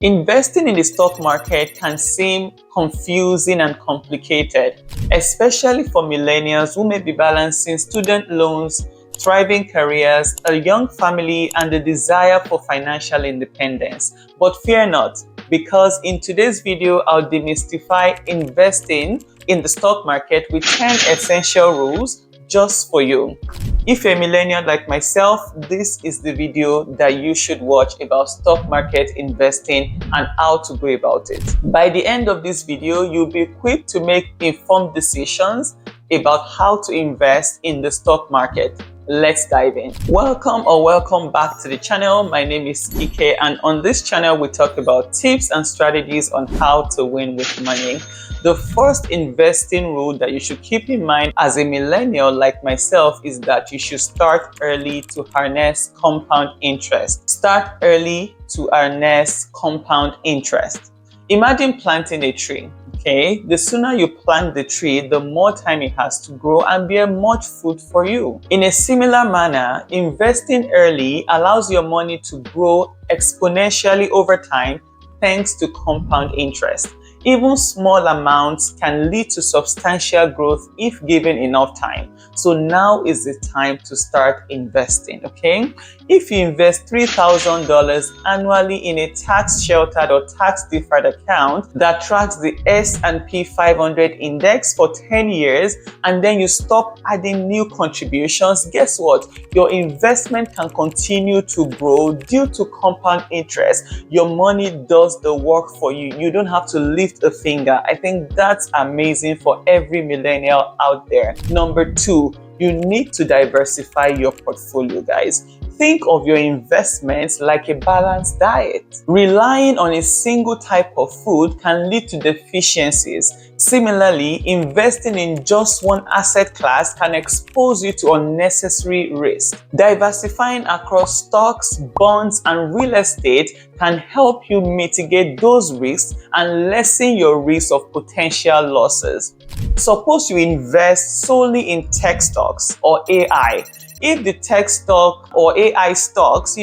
Investing in the stock market can seem confusing and complicated, especially for millennials who may be balancing student loans, thriving careers, a young family, and the desire for financial independence. But fear not, because in today's video, I'll demystify investing in the stock market with 10 essential rules just for you. If you're a millennial like myself, this is the video that you should watch about stock market investing and how to go about it. By the end of this video, you'll be equipped to make informed decisions about how to invest in the stock market. Let's dive in. Welcome back to the channel. My name is Kike, and on this channel we talk about tips and strategies on how to win with money. The first investing rule that you should keep in mind as a millennial like myself is that you should start early to harness compound interest. Start early to harness compound interest. Imagine planting a tree. Okay, the sooner you plant the tree, the more time it has to grow and bear much fruit for you. In a similar manner, investing early allows your money to grow exponentially over time thanks to compound interest. Even small amounts can lead to substantial growth if given enough time. So now is the time to start investing, okay? If you invest $3,000 annually in a tax-sheltered or tax-deferred account that tracks the S&P 500 index for 10 years, and then you stop adding new contributions, guess what? Your investment can continue to grow due to compound interest. Your money does the work for you. You don't have to lift a finger. I think that's amazing for every millennial out there. Number two, you need to diversify your portfolio, guys. Think of your investments like a balanced diet. Relying on a single type of food can lead to deficiencies. Similarly, investing in just one asset class can expose you to unnecessary risk. Diversifying across stocks, bonds, and real estate can help you mitigate those risks and lessen your risk of potential losses. Suppose you invest solely in tech stocks or AI. If the tech stock or AI stocks,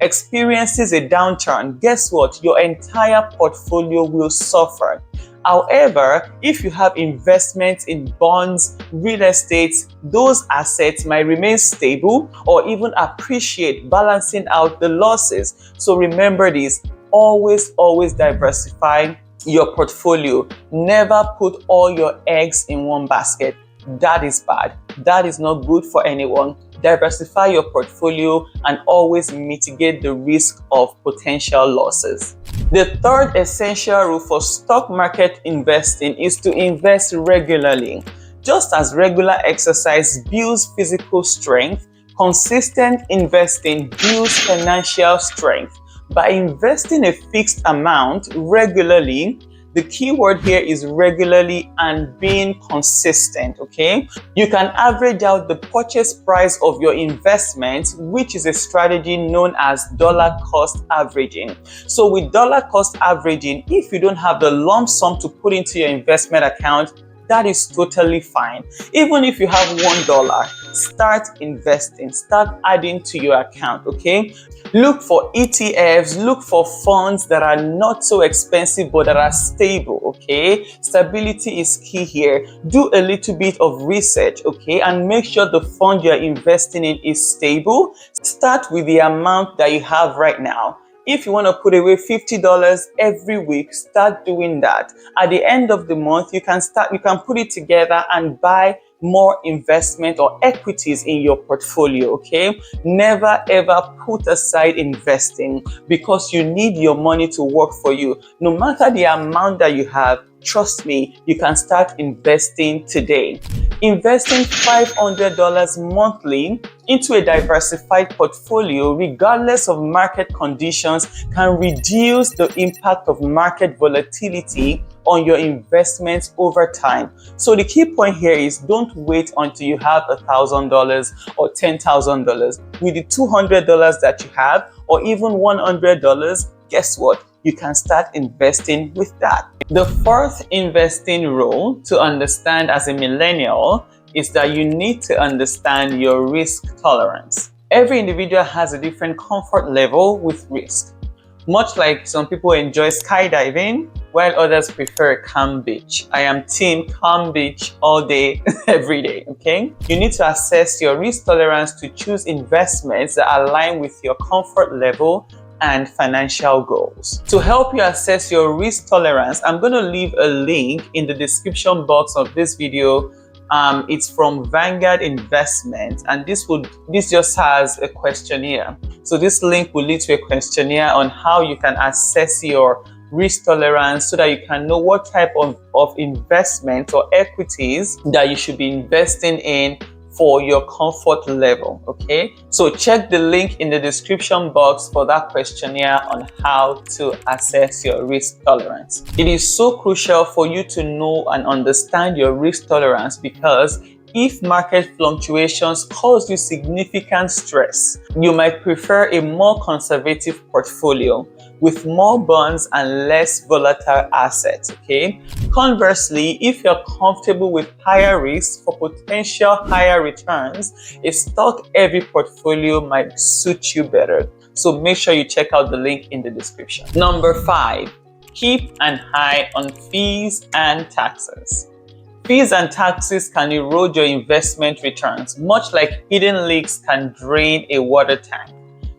experiences a downturn, guess what? Your entire portfolio will suffer. However, if you have investments in bonds, real estate, those assets might remain stable or even appreciate, balancing out the losses. So remember this, always diversify your portfolio. Never put all your eggs in one basket. That is bad. That is not good for anyone. Diversify your portfolio and always mitigate the risk of potential losses. The third essential rule for stock market investing is to invest regularly. Just as regular exercise builds physical strength, consistent investing builds financial strength. By investing a fixed amount regularly, the key word here is regularly and being consistent, okay? You can average out the purchase price of your investment, which is a strategy known as dollar cost averaging. So with dollar cost averaging, if you don't have the lump sum to put into your investment account, that is totally fine. Even if you have $1, start investing, start adding to your account, okay? Look for ETFs, look for funds that are not so expensive but that are stable, okay? Stability is key here. Do a little bit of research, okay? And make sure the fund you're investing in is stable. Start with the amount that you have right now. If you want to put away $50 every week, start doing that. At the end of the month, you can put it together and buy more investment or equities in your portfolio, okay? Never ever put aside investing because you need your money to work for you. No matter the amount that you have, trust me, you can start investing today. Investing $500 monthly into a diversified portfolio, regardless of market conditions, can reduce the impact of market volatility on your investments over time. So the key point here is don't wait until you have $1,000 or $10,000. With the $200 that you have or even $100, guess what? You can start investing with that. The fourth investing rule to understand as a millennial is that you need to understand your risk tolerance. Every individual has a different comfort level with risk. Much like some people enjoy skydiving, while others prefer a calm beach. I am team calm beach all day, every day, okay? You need to assess your risk tolerance to choose investments that align with your comfort level and financial goals. To help you assess your risk tolerance, I'm going to leave a link in the description box of this video. It's from Vanguard Investment, and this just has a questionnaire. So this link will lead to a questionnaire on how you can assess your risk tolerance so that you can know what type of investment or equities that you should be investing in for your comfort level. Okay, so check the link in the description box for that questionnaire on how to assess your risk tolerance. It is so crucial for you to know and understand your risk tolerance, because if market fluctuations cause you significant stress, you might prefer a more conservative portfolio with more bonds and less volatile assets, okay? Conversely, if you're comfortable with higher risks for potential higher returns, a stock-heavy portfolio might suit you better. So make sure you check out the link in the description. Number 5, keep an eye on fees and taxes. Fees and taxes can erode your investment returns, much like hidden leaks can drain a water tank.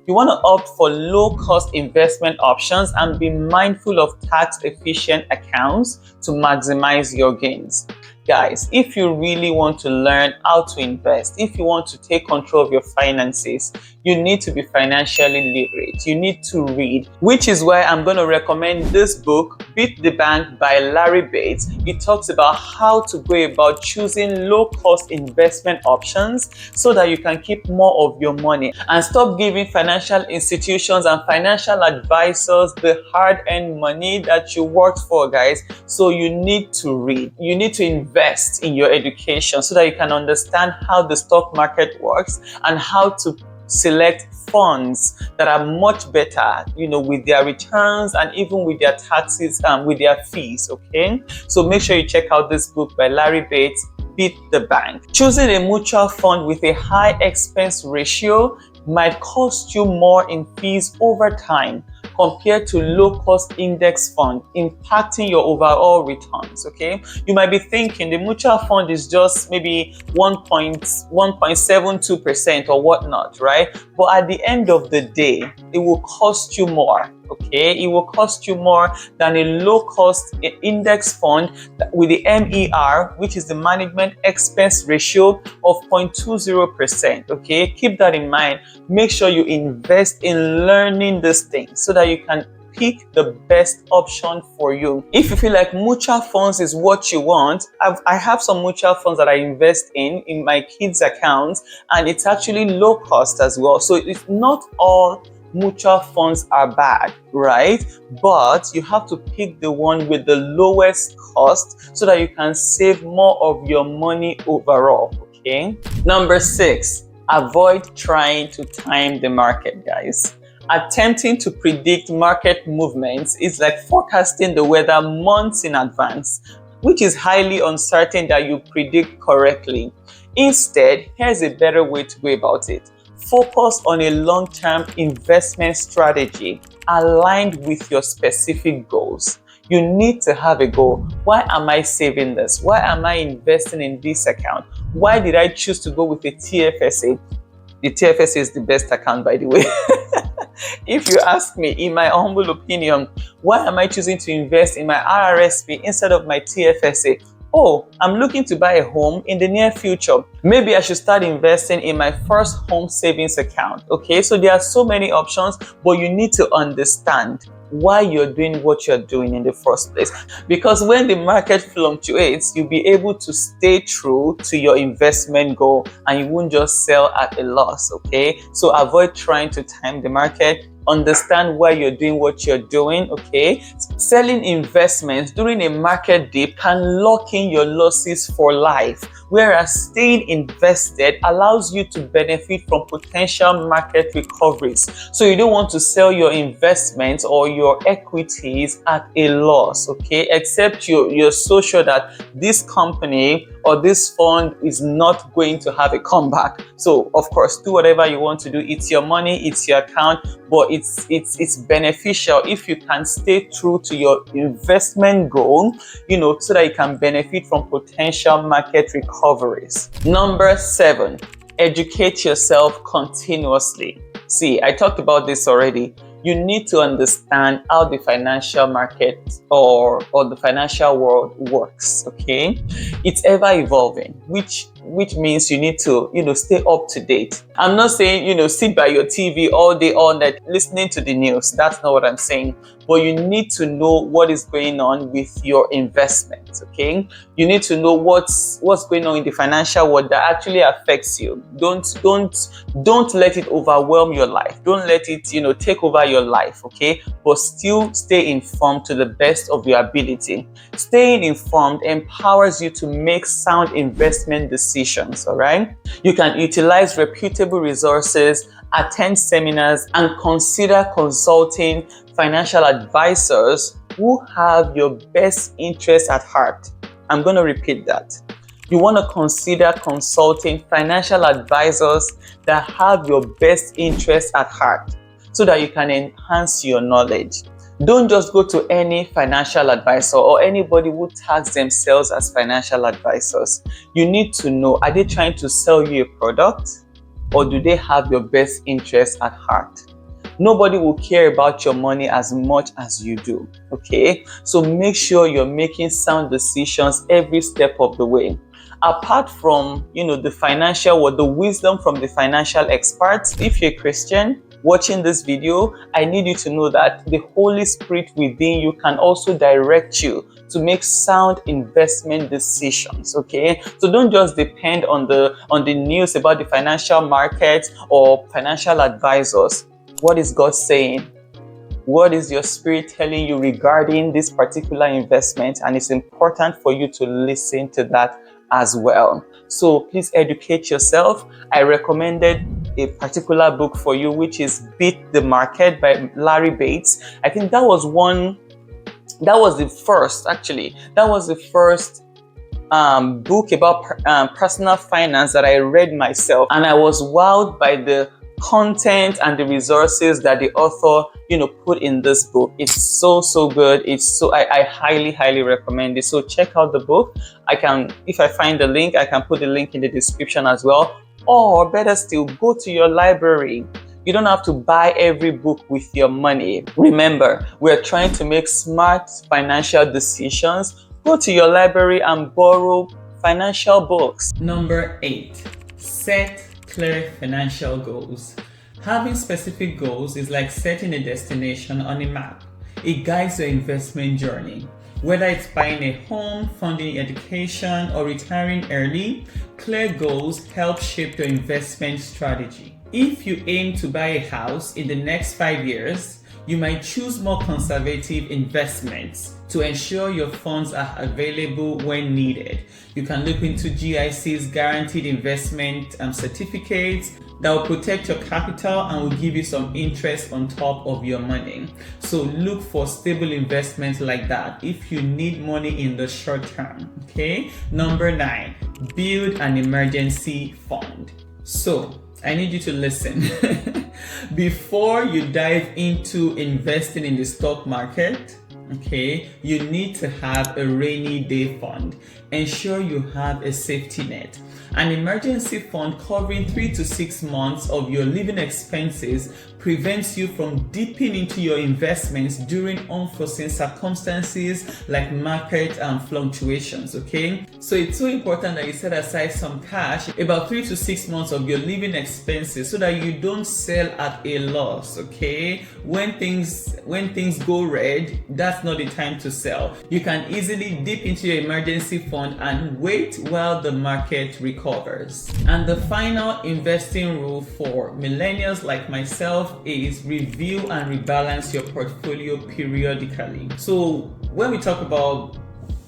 You want to opt for low-cost investment options and be mindful of tax-efficient accounts to maximize your gains. Guys, if you really want to learn how to invest, if you want to take control of your finances, you need to be financially literate. You need to read, which is why I'm going to recommend this book, Beat the Bank by Larry Bates. It talks about how to go about choosing low-cost investment options so that you can keep more of your money and stop giving financial institutions and financial advisors the hard-earned money that you worked for, guys. So you need to read. You need to invest in your education so that you can understand how the stock market works and how to select funds that are much better, with their returns and even with their taxes and with their fees. Okay, so make sure you check out this book by Larry Bates, Beat the Bank. Choosing a mutual fund with a high expense ratio might cost you more in fees over time compared to low-cost index fund, impacting your overall returns. Okay, you might be thinking the mutual fund is just maybe 1.72% or whatnot, right? But at the end of the day, it will cost you more. Okay, it will cost you more than a low-cost index fund with the MER, which is the management expense ratio of 0.20%. Okay, keep that in mind. Make sure you invest in learning this thing so that you can pick the best option for you. If you feel like mutual funds is what you want, I have some mutual funds that I invest in my kids' accounts, and it's actually low cost as well. So it's not all mutual funds are bad, right? But you have to pick the one with the lowest cost so that you can save more of your money overall. Okay. Number 6, avoid trying to time the market, guys. Attempting to predict market movements is like forecasting the weather months in advance, which is highly uncertain that you predict correctly. Instead, here's a better way to go about it. Focus on a long-term investment strategy aligned with your specific goals. You need to have a goal. Why am I saving this? Why am I investing in this account? Why did I choose to go with a TFSA? The TFSA is the best account, by the way. If you ask me, in my humble opinion, why am I choosing to invest in my RRSP instead of my TFSA? Oh, I'm looking to buy a home in the near future. Maybe I should start investing in my first home savings account. Okay, so there are so many options, but you need to understand why you're doing what you're doing in the first place. Because when the market fluctuates, you'll be able to stay true to your investment goal and you won't just sell at a loss. Okay, so avoid trying to time the market. Understand why you're doing what you're doing. Okay, selling investments during a market dip can lock in your losses for life, whereas staying invested allows you to benefit from potential market recoveries. So you don't want to sell your investments or your equities at a loss. Okay, except you're so sure that this company or this fund is not going to have a comeback. So of course, do whatever you want to do. It's your money, it's your account, but it's beneficial if you can stay true to your investment goal, so that you can benefit from potential market recoveries. Number 7, educate yourself continuously. See, I talked about this already. You need to understand how the financial market or the financial world works, okay? It's ever evolving, which means you need to, stay up to date. I'm not saying, sit by your TV all day, all night, listening to the news. That's not what I'm saying. But you need to know what is going on with your investments, okay? You need to know what's going on in the financial world that actually affects you. Don't let it overwhelm your life. Don't let it, take over your life, okay? But still stay informed to the best of your ability. Staying informed empowers you to make sound investment decisions, all right? You can utilize reputable resources, attend seminars, and consider consulting financial advisors who have your best interests at heart. I'm going to repeat that. You want to consider consulting financial advisors that have your best interests at heart so that you can enhance your knowledge. Don't just go to any financial advisor or anybody who tags themselves as financial advisors. You need to know, are they trying to sell you a product, or do they have your best interests at heart? Nobody will care about your money as much as you do, okay? So make sure you're making sound decisions every step of the way. Apart from, the financial world, the wisdom from the financial experts, if you're a Christian watching this video, I need you to know that the Holy Spirit within you can also direct you to make sound investment decisions, okay? So don't just depend on the news about the financial market or financial advisors. What is God saying? What is your spirit telling you regarding this particular investment? And it's important for you to listen to that as well. So please educate yourself. I recommended a particular book for you, which is Beat the Market by Larry Bates. I think that was the first book about personal finance that I read myself, and I was wowed by the content and the resources that the author put in this book. It's so good. I highly recommend it. So check out the book. If I find the link, I can put the link in the description as well, or better still, go to your library. You don't have to buy every book with your money. Remember, we're trying to make smart financial decisions. Go to your library and borrow financial books. Number 8, set clear financial goals. Having specific goals is like setting a destination on a map. It guides your investment journey. Whether it's buying a home, funding education, or retiring early, clear goals help shape your investment strategy. If you aim to buy a house in the next 5 years, you might choose more conservative investments to ensure your funds are available when needed. You can look into GIC's guaranteed investment certificates that will protect your capital and will give you some interest on top of your money. So look for stable investments like that if you need money in the short term, okay? Number 9, build an emergency fund. So I need you to listen. Before you dive into investing in the stock market, okay, you need to have a rainy day fund. Ensure you have a safety net. An emergency fund covering 3 to 6 months of your living expenses prevents you from dipping into your investments during unforeseen circumstances like market fluctuations, okay? So it's so important that you set aside some cash, about 3 to 6 months of your living expenses, so that you don't sell at a loss, okay? When things go red, that's not the time to sell. You can easily dip into your emergency fund and wait while the market recovers. And the final investing rule for millennials like myself is review and rebalance your portfolio periodically. So when we talk about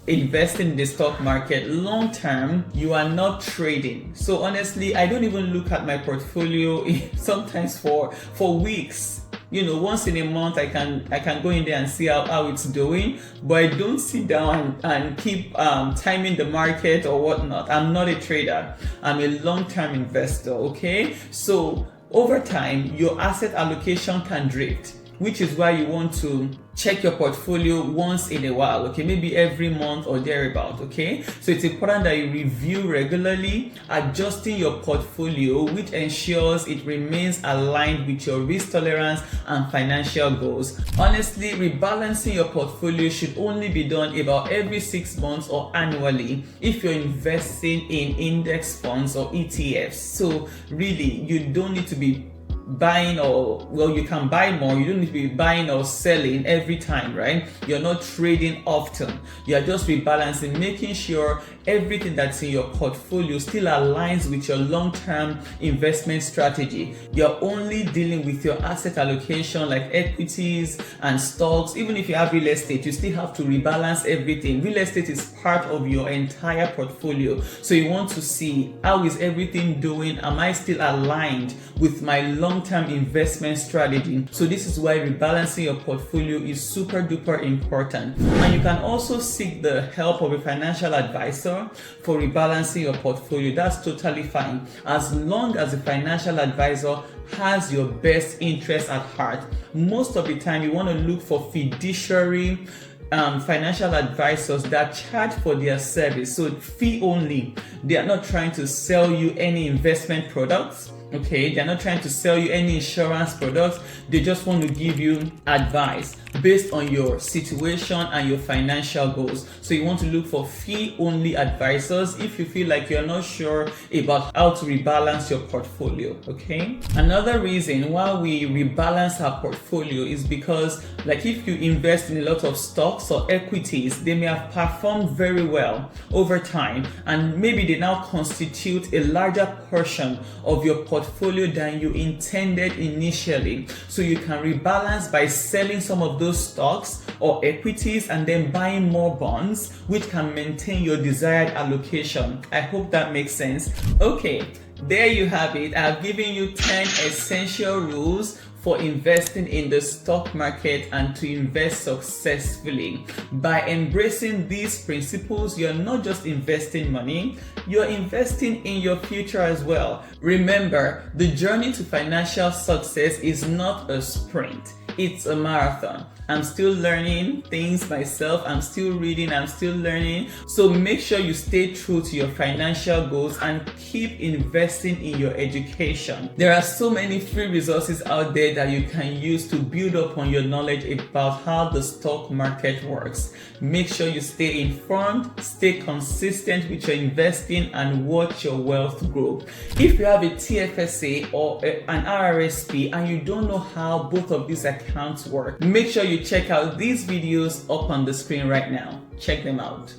investing in the stock market long term, you are not trading. So honestly, I don't even look at my portfolio sometimes for weeks. Once in a month I can go in there and see how it's doing, but I don't sit down and keep timing the market or whatnot. I'm not a trader. I'm a long-term investor. Okay, so over time your asset allocation can drift, which is why you want to check your portfolio once in a while, okay, maybe every month or thereabout. Okay, so it's important that you review regularly, adjusting your portfolio, which ensures it remains aligned with your risk tolerance and financial goals. Honestly, rebalancing your portfolio should only be done about every 6 months or annually if you're investing in index funds or ETFs. So really, you don't need to be buying, or you can buy more. You don't need to be buying or selling every time, right? You're not trading often. You're just rebalancing, making sure everything that's in your portfolio still aligns with your long-term investment strategy. You're only dealing with your asset allocation like equities and stocks. Even if you have real estate, you still have to rebalance everything. Real estate is part of your entire portfolio, so you want to see, how is everything doing? Am I still aligned with my long-term investment strategy? So this is why rebalancing your portfolio is super duper important. And you can also seek the help of a financial advisor for rebalancing your portfolio. That's totally fine, as long as the financial advisor has your best interest at heart. Most of the time you want to look for fiduciary financial advisors that charge for their service, so fee only. They are not trying to sell you any investment products. Okay, they're not trying to sell you any insurance products. They just want to give you advice based on your situation and your financial goals. So you want to look for fee-only advisors if you feel like you're not sure about how to rebalance your portfolio. Okay, another reason why we rebalance our portfolio is because, like, if you invest in a lot of stocks or equities, they may have performed very well over time, and maybe they now constitute a larger portion of your portfolio than you intended initially. So you can rebalance by selling some of those stocks or equities and then buying more bonds, which can maintain your desired allocation. I hope that makes sense. Okay, there you have it. I've given you 10 essential rules for investing in the stock market and to invest successfully. By embracing these principles, you're not just investing money, you're investing in your future as well. Remember, the journey to financial success is not a sprint, it's a marathon. I'm still learning things myself. I'm still reading. I'm still learning. So make sure you stay true to your financial goals and keep investing in your education. There are so many free resources out there that you can use to build up on your knowledge about how the stock market works. Make sure you stay informed, stay consistent with your investing, and watch your wealth grow. If you have a TFSA or an RRSP and you don't know how both of these accounts work, make sure you check out these videos up on the screen right now. Check them out.